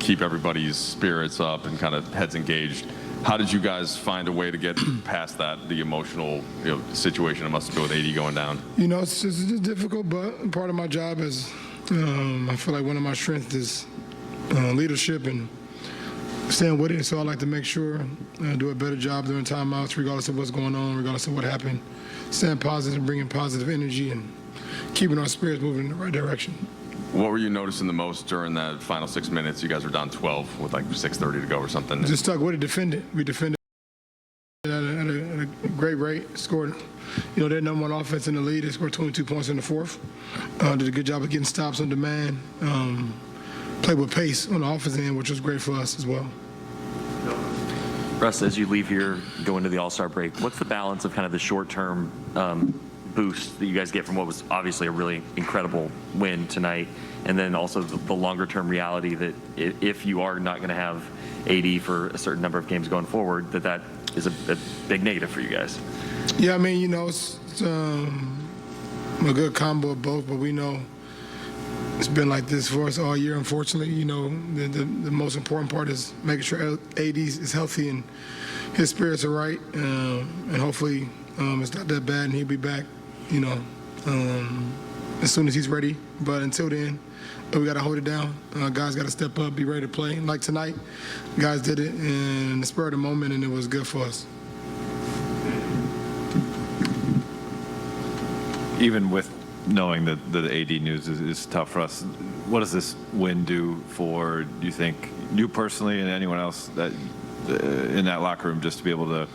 keep everybody's spirits up and kind of heads engaged. How did you guys find a way to get past that, the emotional situation it must have been with AD going down? It's just difficult, but part of my job is I feel like one of my strengths is leadership and staying with it. So I like to make sure I do a better job during timeouts, regardless of what's going on, regardless of what happened. Staying positive, bringing positive energy, and keeping our spirits moving in the right direction. What were you noticing the most during that final 6 minutes? You guys were down 12 with like 6:30 to go or something. Just stuck with it, defended. We defended at a great rate. Scored, their number one offense in the league. They scored 22 points in the fourth. Did a good job of getting stops on demand. Played with pace on the offensive end, which was great for us as well. Russ, as you leave here, go into the All-Star break, what's the balance of kind of the short-term boost that you guys get from what was obviously a really incredible win tonight, and then also the longer-term reality that if you are not going to have AD for a certain number of games going forward, that is a big negative for you guys? Yeah, it's a good combo of both, but we know it's been like this for us all year, unfortunately. The most important part is making sure AD is healthy and his spirits are right, and hopefully it's not that bad and he'll be back, as soon as he's ready. But until then, we got to hold it down. Guys got to step up, be ready to play. Like tonight, guys did it in the spur of the moment, and it was good for us. Even with knowing that the AD news is tough for us, what does this win do for, do you think, you personally and anyone else that in that locker room, just to be able to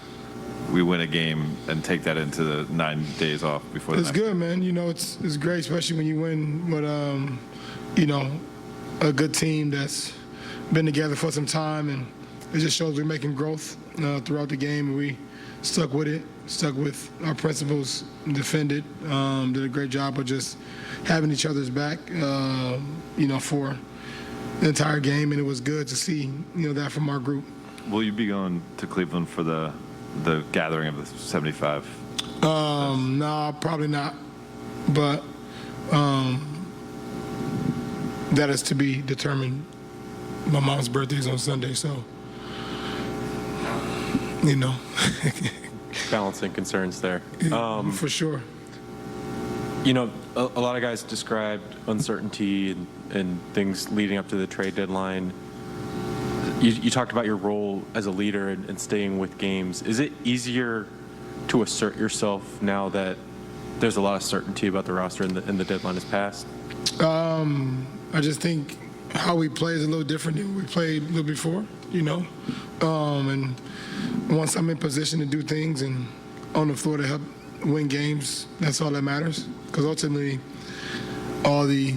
we win a game and take that into the 9 days off before the It's good, man. It's great, especially when you win with a good team that's been together for some time, and it just shows we're making growth throughout the game, and we stuck with it, stuck with our principles, defended, did a great job of just having each other's back, for the entire game, and it was good to see, that from our group. Will you be going to Cleveland for the gathering of the 75? No, probably not, but that is to be determined. My mom's birthday is on Sunday, so balancing concerns there. For sure. A lot of guys described uncertainty and things leading up to the trade deadline. You talked about your role as a leader and staying with games. Is it easier to assert yourself now that there's a lot of certainty about the roster and the deadline has passed? I just think how we play is a little different than we played a little before, and once I'm in position to do things and on the floor to help win games, that's all that matters. Because ultimately, all the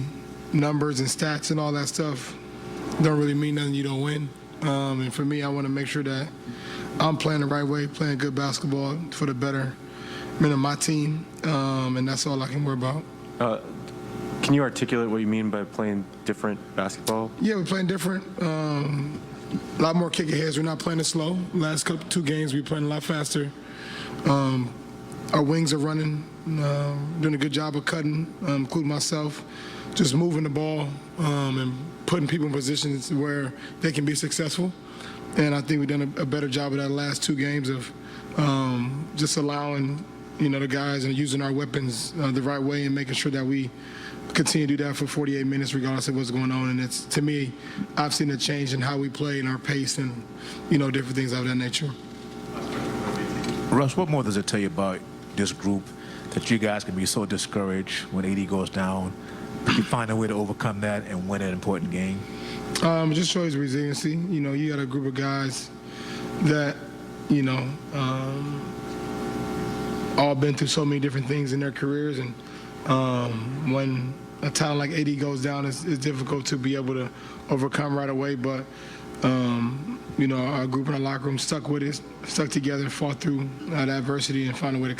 numbers and stats and all that stuff don't really mean nothing. You don't win. And for me, I want to make sure that I'm playing the right way, playing good basketball for the betterment of my team, and that's all I can worry about. Can you articulate what you mean by playing different basketball? Yeah, we're playing different. A lot more kick aheads. We're not playing it slow. Last two games, we're playing a lot faster. Our wings are running, doing a good job of cutting, including myself, just moving the ball and putting people in positions where they can be successful. And I think we've done a better job of that last two games of just allowing, the guys and using our weapons the right way and making sure that we continue to do that for 48 minutes regardless of what's going on. And it's, to me, I've seen a change in how we play and our pace and, different things of that nature. Russ, what more does it tell you about this group that you guys can be so discouraged when AD goes down, but you find a way to overcome that and win an important game? It just shows resiliency. You got a group of guys that, all been through so many different things in their careers, and when a talent like AD goes down, it's difficult to be able to overcome right away. But our group in our locker room stuck with it, stuck together, fought through that adversity, and found a way to